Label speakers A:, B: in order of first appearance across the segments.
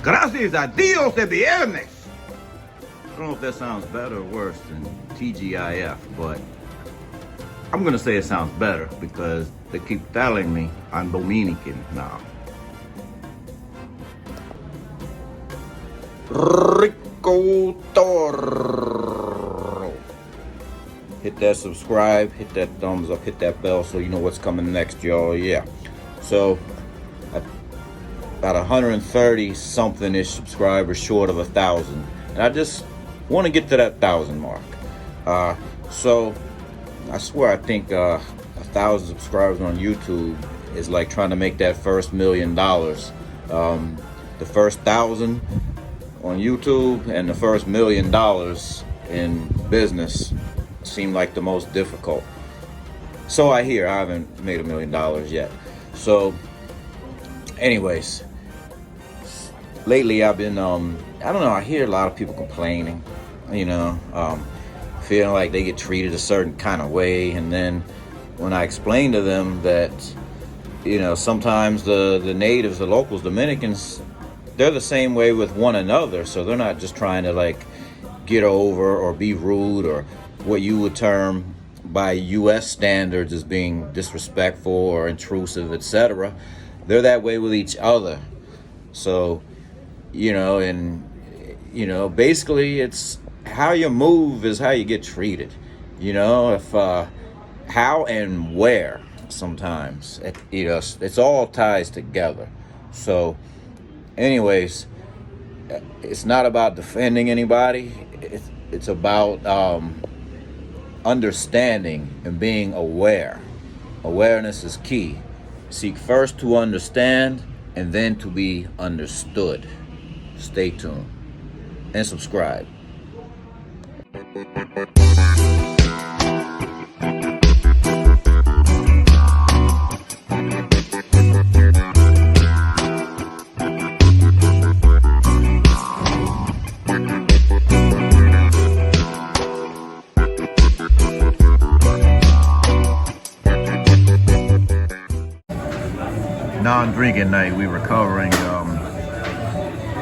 A: Gracias a Dios de viernes. I don't know if that sounds better or worse than TGIF, but I'm gonna say it sounds better because they keep telling me I'm Dominican now. Rico.toro. Hit that subscribe, hit that thumbs up, hit that bell so you know what's coming next, y'all. Yeah. So, about 130 something ish subscribers short of 1,000. And I just want to get to that 1,000 mark. So, I swear I think 1,000 subscribers on YouTube is like trying to make that first $1 million. The first 1,000 on YouTube and the first $1 million in business seem like the most difficult. So I hear. I haven't made $1 million yet. So anyways, lately I've been I don't know, I hear a lot of people complaining, feeling like they get treated a certain kind of way, and then when I explain to them that sometimes the natives, the locals, Dominicans, they're the same way with one another, so they're not just trying to like get over or be rude or what you would term by U.S. standards as being disrespectful or intrusive, etc. They're that way with each other. So, basically it's how you move is how you get treated. If how and where sometimes, it's all ties together. So anyways, it's not about defending anybody. It's about understanding and being aware. Awareness is key. Seek first to understand and then to be understood. Stay tuned and subscribe. Non-drinking night. We recovering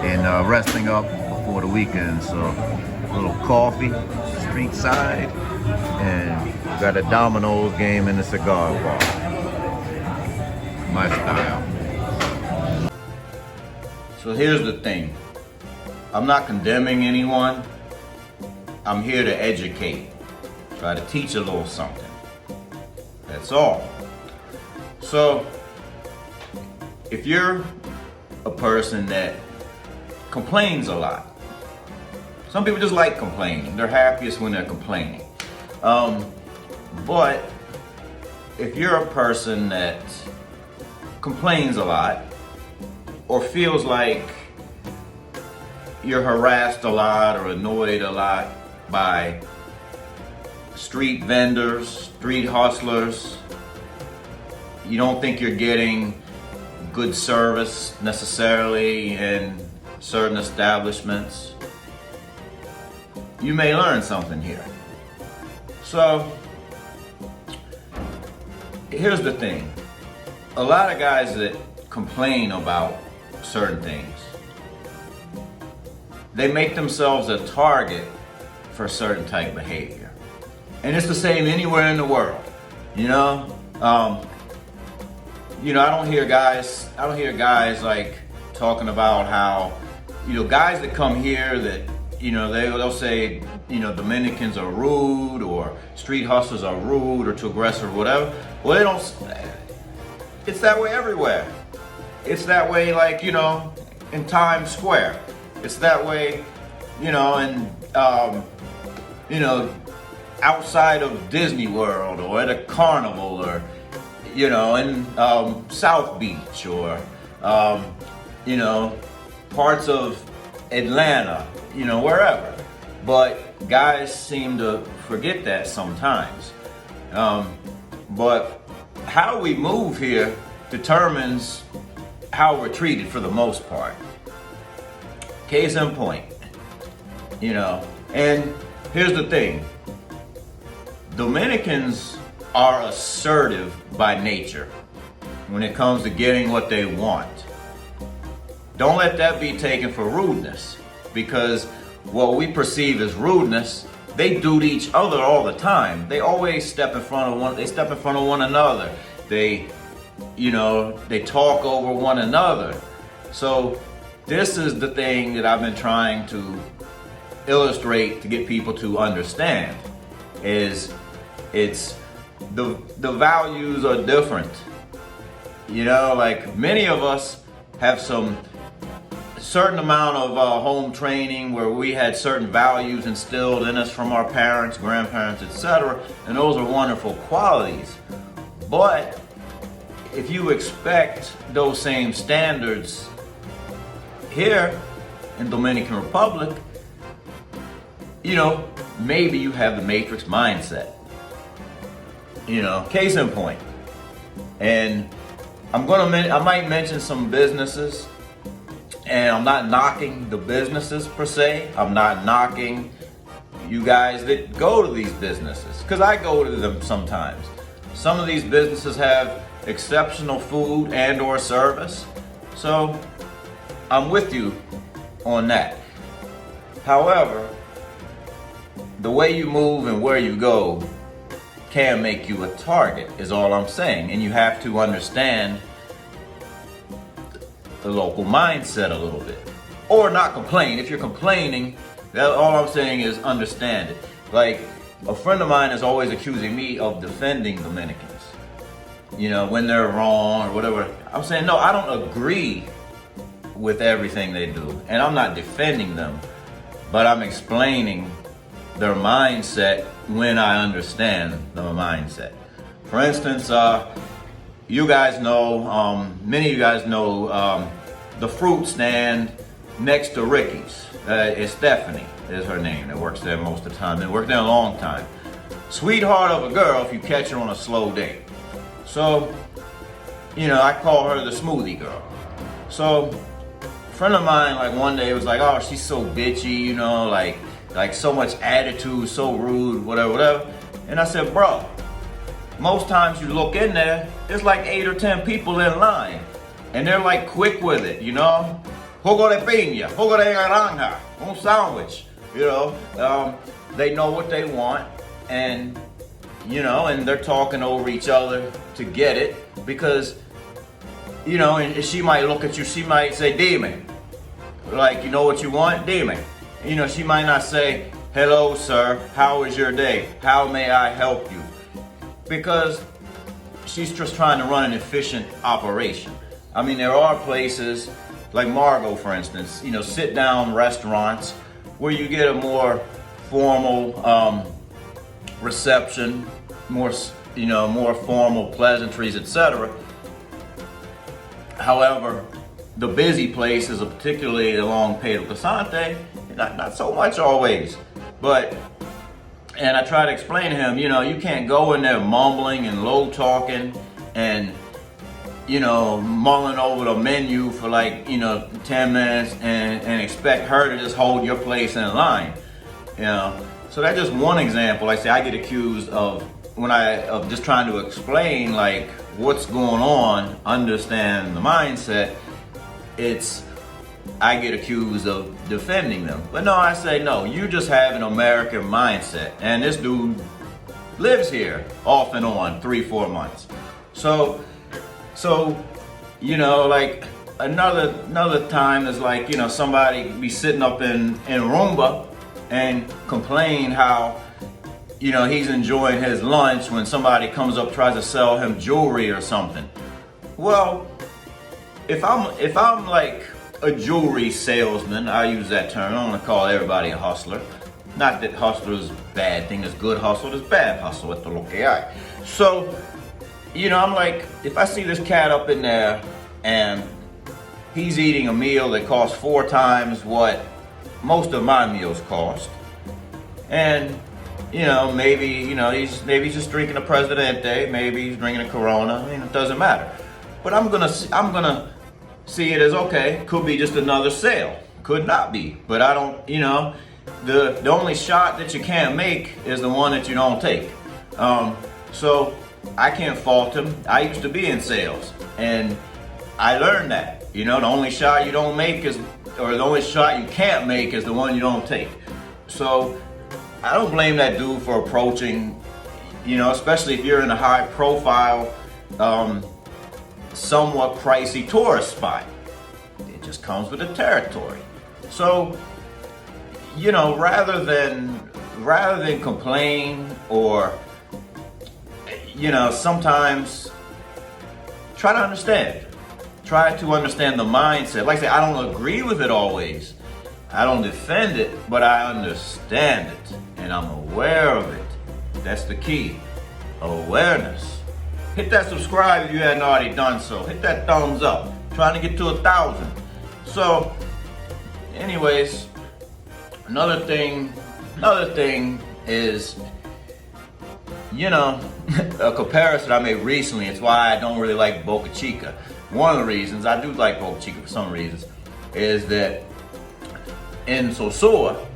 A: and resting up before the weekend. So a little coffee, street side, and got a Domino's game in the cigar bar. My style. So here's the thing. I'm not condemning anyone. I'm here to educate. Try to teach a little something. That's all. So if you're a person that complains a lot, some people just like complaining. They're happiest when they're complaining. But if you're a person that complains a lot or feels like you're harassed a lot or annoyed a lot by street vendors, street hustlers, you don't think you're getting good service necessarily in certain establishments, you may learn something here. So here's the thing. A lot of guys that complain about certain things, they make themselves a target for certain type of behavior. And it's the same anywhere in the world. I don't hear guys like talking about how, guys that come here that, they'll say, Dominicans are rude or street hustlers are rude or too aggressive or whatever. Well, they don't, it's that way everywhere. It's that way, like, in Times Square. It's that way, outside of Disney World or at a carnival or, in South Beach or, parts of Atlanta, wherever. But guys seem to forget that sometimes. But how we move here determines how we're treated for the most part. Case in point, and here's the thing. Dominicans are assertive by nature when it comes to getting what they want. don't let that be taken for rudeness, because what we perceive as rudeness, they do to each other all the time. They always step in front of one another. They talk over one another. So this is the thing that I've been trying to illustrate to get people to understand, is it's the values are different. Like many of us have some certain amount of home training where we had certain values instilled in us from our parents, grandparents, etc. And those are wonderful qualities. But if you expect those same standards here in Dominican Republic, maybe you have the matrix mindset. Case in point. And I might mention some businesses, and I'm not knocking the businesses per se. I'm not knocking you guys that go to these businesses, because I go to them sometimes. Some of these businesses have exceptional food and or service. So I'm with you on that. However, the way you move and where you go can make you a target, is all I'm saying. And you have to understand the local mindset a little bit. Or not complain. If you're complaining, all I'm saying is understand it. Like, a friend of mine is always accusing me of defending Dominicans, when they're wrong or whatever. I'm saying, no, I don't agree with everything they do. And I'm not defending them, but I'm explaining their mindset when I understand the mindset. For instance, you guys know, many of you guys know the fruit stand next to Ricky's. It's Stephanie is her name that works there most of the time. They worked there a long time. Sweetheart of a girl if you catch her on a slow day. So, I call her the smoothie girl. So, a friend of mine, like one day was like, oh, she's so bitchy, like so much attitude, so rude, whatever. And I said, bro, most times you look in there, there's like 8 or 10 people in line. And they're like quick with it, Jugo de piña, jugo de naranja, un sandwich, They know what they want, and, and they're talking over each other to get it, because, and she might look at you, she might say, dime. Like, you know what you want? Dime. She might not say, hello, sir, how is your day? How may I help you? Because she's just trying to run an efficient operation. I mean, there are places, like Margot, for instance, sit-down restaurants where you get a more formal reception, more formal pleasantries, etc. However, the busy places, particularly along Pedro Casante, not so much always, and I try to explain to him, you can't go in there mumbling and low talking and, mulling over the menu for 10 minutes and expect her to just hold your place in line, So that's just one example. Like I say, I get accused of just trying to explain what's going on, understand the mindset. I get accused of defending them. But no, I say, no, you just have an American mindset. And this dude lives here off and on 3-4 months. So another time is somebody be sitting up in Roomba and complain how, he's enjoying his lunch when somebody comes up, tries to sell him jewelry or something. Well, if I'm like a jewelry salesman, I use that term. I don't want to call everybody a hustler. Not that hustler is a bad thing. There's good hustle, there's bad hustle at the lo que hay. So, I'm like, if I see this cat up in there and he's eating a meal that costs 4 times what most of my meals cost, and maybe he's just drinking a Presidente, maybe he's drinking a Corona. It doesn't matter. But I'm gonna see it as, okay, could be just another sale, could not be. But I don't, the only shot that you can't make is the one that you don't take. So I can't fault him. I used to be in sales, and I learned that. You know, the only shot you don't make is, or the only shot you can't make is the one you don't take. So I don't blame that dude for approaching, you know, especially if you're in a high profile, somewhat pricey tourist spot. It just comes with the territory. So, you know, rather than complain, or, you know, sometimes try to understand. Try to understand the mindset. Like I say, I don't agree with it always. I don't defend it, but I understand it and I'm aware of it. That's the key. Awareness. Hit that subscribe if you hadn't already done so. Hit that thumbs up. Trying to get to 1,000. So, anyways, another thing is, you know, a comparison I made recently. It's why I don't really like Boca Chica. One of the reasons I do like Boca Chica for some reasons is that in Sosua,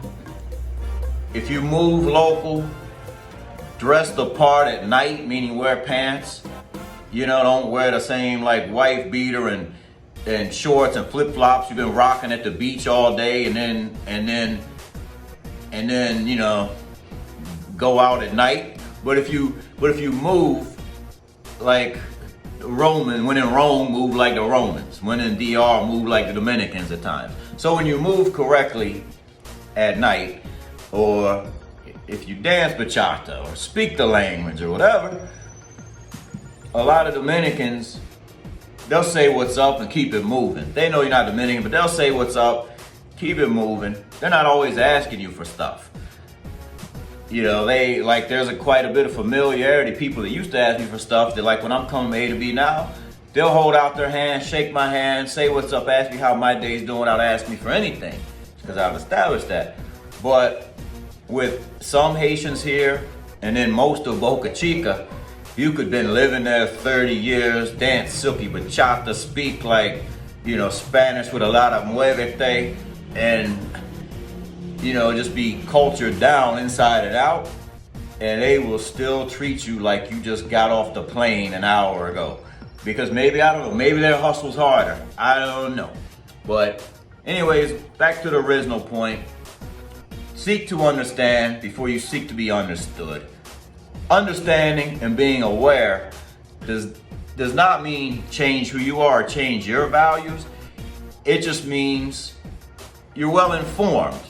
A: if you move local, dress the part at night, meaning wear pants, you know, don't wear the same like wife beater and shorts and flip flops you've been rocking at the beach all day, and then you know, go out at night. But if you move like Roman, when in Rome, move like the Romans. When in DR, move like the Dominicans at times. So when you move correctly at night, or if you dance bachata or speak the language or whatever, a lot of Dominicans, they'll say what's up and keep it moving. They know you're not Dominican, but they'll say what's up, keep it moving. They're not always asking you for stuff. You know, they like, there's quite a bit of familiarity. People that used to ask me for stuff, they're like, when I'm coming from A to B now, they'll hold out their hand, shake my hand, say what's up, ask me how my day's doing without asking me for anything, because I've established that. But with some Haitians here, and then most of Boca Chica, you could been living there 30 years, dance silky bachata, speak like, you know, Spanish with a lot of muévete, and you know, just be cultured down inside and out, and they will still treat you like you just got off the plane an hour ago. Because maybe, I don't know, maybe their hustle's harder. I don't know. But anyways, back to the original point. Seek to understand before you seek to be understood. Understanding and being aware does not mean change who you are or change your values. It just means you're well informed.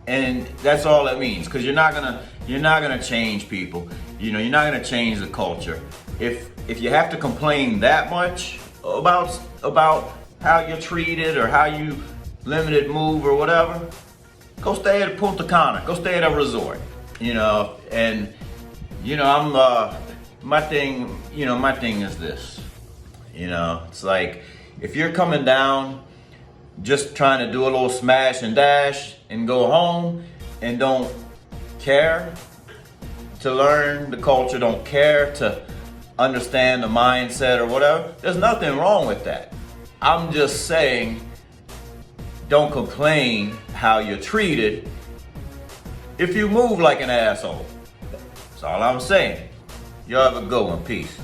A: And that's all it means, because you're not gonna change people. You know, you're not gonna change the culture. If you have to complain that much about how you're treated or how you limited move or whatever, go stay at Punta Cana. Go stay at a resort. You know, and you know, my thing is this. You know, it's like, if you're coming down just trying to do a little smash and dash and go home and don't care to learn the culture, don't care to understand the mindset or whatever, there's nothing wrong with that. I'm just saying, don't complain how you're treated if you move like an asshole. That's all I'm saying. Y'all have a good one. Peace.